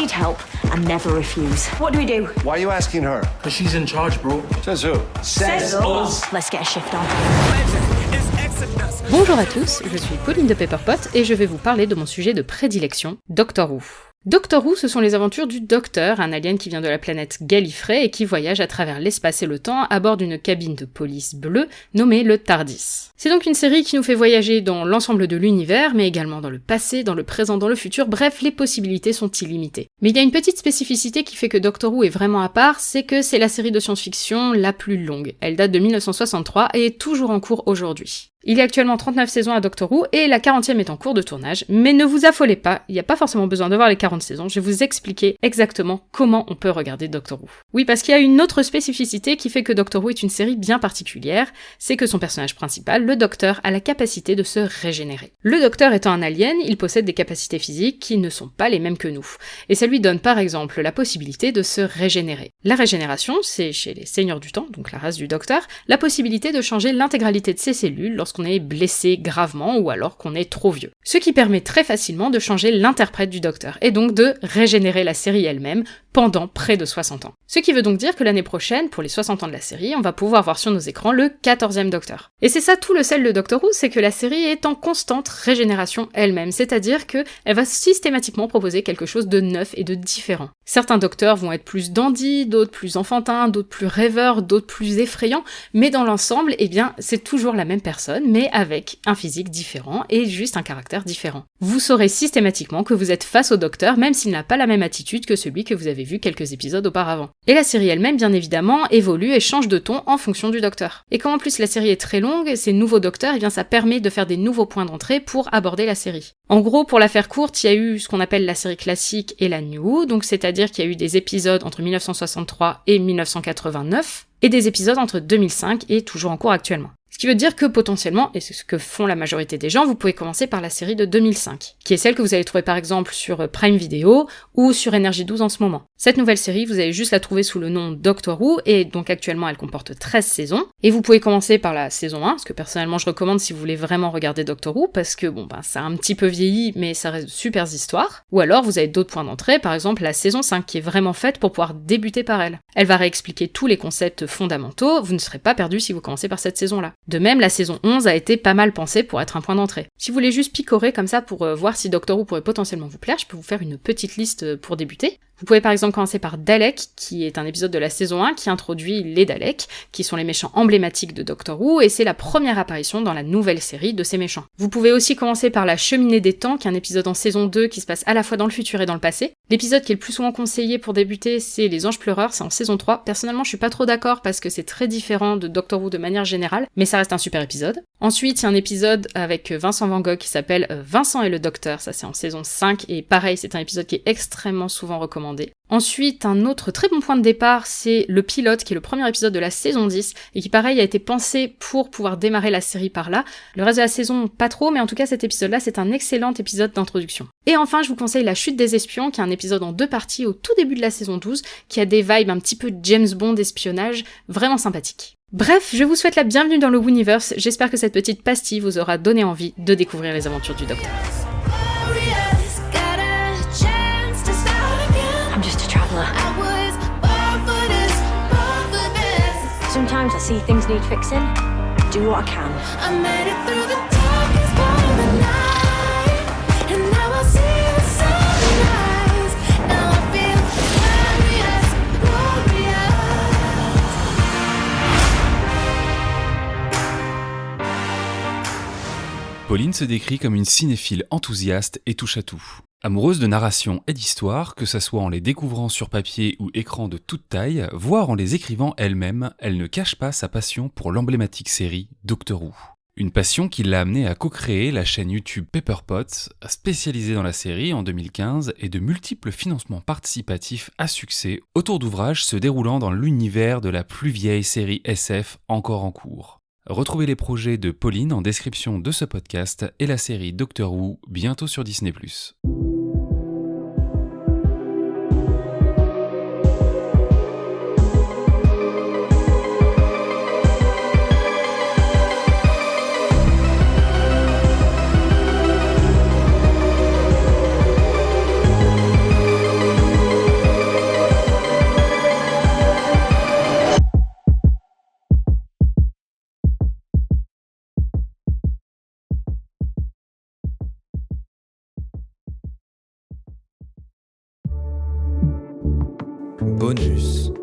need help and never refuse. What do we do? Why are you asking her? Because she's in charge, bro. Says who? Says us. Let's get a shift on. Bonjour à tous, je suis Pauline de Pepperpot et je vais vous parler de mon sujet de prédilection, Doctor Who. Doctor Who, ce sont les aventures du Docteur, un alien qui vient de la planète Gallifrey et qui voyage à travers l'espace et le temps à bord d'une cabine de police bleue nommée le TARDIS. C'est donc une série qui nous fait voyager dans l'ensemble de l'univers, mais également dans le passé, dans le présent, dans le futur, bref, les possibilités sont illimitées. Mais il y a une petite spécificité qui fait que Doctor Who est vraiment à part, c'est que c'est la série de science-fiction la plus longue. Elle date de 1963 et est toujours en cours aujourd'hui. Il y a actuellement 39 saisons à Doctor Who et la 40e est en cours de tournage, mais ne vous affolez pas, il n'y a pas forcément besoin de voir les 40 saisons, je vais vous expliquer exactement comment on peut regarder Doctor Who. Oui, parce qu'il y a une autre spécificité qui fait que Doctor Who est une série bien particulière, c'est que son personnage principal, le Docteur, a la capacité de se régénérer. Le Docteur étant un alien, il possède des capacités physiques qui ne sont pas les mêmes que nous, et ça lui donne par exemple la possibilité de se régénérer. La régénération, c'est chez les Seigneurs du Temps, donc la race du Docteur, la possibilité de changer l'intégralité de ses cellules lorsqu'on est blessé gravement ou alors qu'on est trop vieux. Ce qui permet très facilement de changer l'interprète du Docteur, et donc de régénérer la série elle-même pendant près de 60 ans. Ce qui veut donc dire que l'année prochaine, pour les 60 ans de la série, on va pouvoir voir sur nos écrans le 14e Docteur. Et c'est ça tout le sel de Doctor Who, c'est que la série est en constante régénération elle-même, c'est-à-dire qu'elle va systématiquement proposer quelque chose de neuf et de différent. Certains Docteurs vont être plus dandy, d'autres plus enfantins, d'autres plus rêveurs, d'autres plus effrayants, mais dans l'ensemble, eh bien, c'est toujours la même personne, mais avec un physique différent et juste un caractère différent. Vous saurez systématiquement que vous êtes face au Docteur, même s'il n'a pas la même attitude que celui que vous avez vu quelques épisodes auparavant. Et la série elle-même, bien évidemment, évolue et change de ton en fonction du Docteur. Et comme en plus la série est très longue, ces nouveaux Docteurs, eh bien ça permet de faire des nouveaux points d'entrée pour aborder la série. En gros, pour la faire courte, il y a eu ce qu'on appelle la série classique et la New Who, donc c'est-à-dire qu'il y a eu des épisodes entre 1963 et 1989, et des épisodes entre 2005 et toujours en cours actuellement. Ce qui veut dire que potentiellement, et c'est ce que font la majorité des gens, vous pouvez commencer par la série de 2005, qui est celle que vous allez trouver par exemple sur Prime Video ou sur Energy 12 en ce moment. Cette nouvelle série, vous allez juste la trouver sous le nom Doctor Who, et donc actuellement elle comporte 13 saisons, et vous pouvez commencer par la saison 1, ce que personnellement je recommande si vous voulez vraiment regarder Doctor Who, parce que ça a un petit peu vieilli, mais ça reste de super histoires. Ou alors vous avez d'autres points d'entrée, par exemple la saison 5, qui est vraiment faite pour pouvoir débuter par elle. Elle va réexpliquer tous les concepts fondamentaux, vous ne serez pas perdu si vous commencez par cette saison-là. De même, la saison 11 a été pas mal pensée pour être un point d'entrée. Si vous voulez juste picorer comme ça pour voir si Doctor Who pourrait potentiellement vous plaire, je peux vous faire une petite liste pour débuter. Vous pouvez par exemple commencer par Dalek, qui est un épisode de la saison 1 qui introduit les Daleks, qui sont les méchants emblématiques de Doctor Who, et c'est la première apparition dans la nouvelle série de ces méchants. Vous pouvez aussi commencer par La Cheminée des Temps, qui est un épisode en saison 2 qui se passe à la fois dans le futur et dans le passé. L'épisode qui est le plus souvent conseillé pour débuter, c'est Les Anges Pleureurs, c'est en saison 3. Personnellement, je suis pas trop d'accord parce que c'est très différent de Doctor Who de manière générale, mais ça reste un super épisode. Ensuite, il y a un épisode avec Vincent Van Gogh qui s'appelle Vincent et le Docteur, ça c'est en saison 5, et pareil, c'est un épisode qui est extrêmement souvent recommandé. Ensuite, un autre très bon point de départ, c'est le pilote, qui est le premier épisode de la saison 10, et qui pareil a été pensé pour pouvoir démarrer la série par là. Le reste de la saison, pas trop, mais en tout cas cet épisode-là, c'est un excellent épisode d'introduction. Et enfin, je vous conseille La Chute des Espions, qui est un épisode en 2 parties au tout début de la saison 12, qui a des vibes un petit peu James Bond espionnage, vraiment sympathiques. Bref, je vous souhaite la bienvenue dans le Whoniverse, j'espère que cette petite pastille vous aura donné envie de découvrir les aventures du Docteur. I'm just a traveller. Sometimes I see things need fixing. I do what I can. I made it through the darkest part of the night, and now I see the sunrise. Now I feel glorious, glorious. Pauline se décrit comme une cinéphile enthousiaste et touche-à-tout. Amoureuse de narration et d'histoire, que ça soit en les découvrant sur papier ou écran de toute taille, voire en les écrivant elle-même, elle ne cache pas sa passion pour l'emblématique série Doctor Who. Une passion qui l'a amenée à co-créer la chaîne YouTube Pepperpot, spécialisée dans la série en 2015, et de multiples financements participatifs à succès autour d'ouvrages se déroulant dans l'univers de la plus vieille série SF encore en cours. Retrouvez les projets de Pauline en description de ce podcast et la série Doctor Who bientôt sur Disney+. Bonus.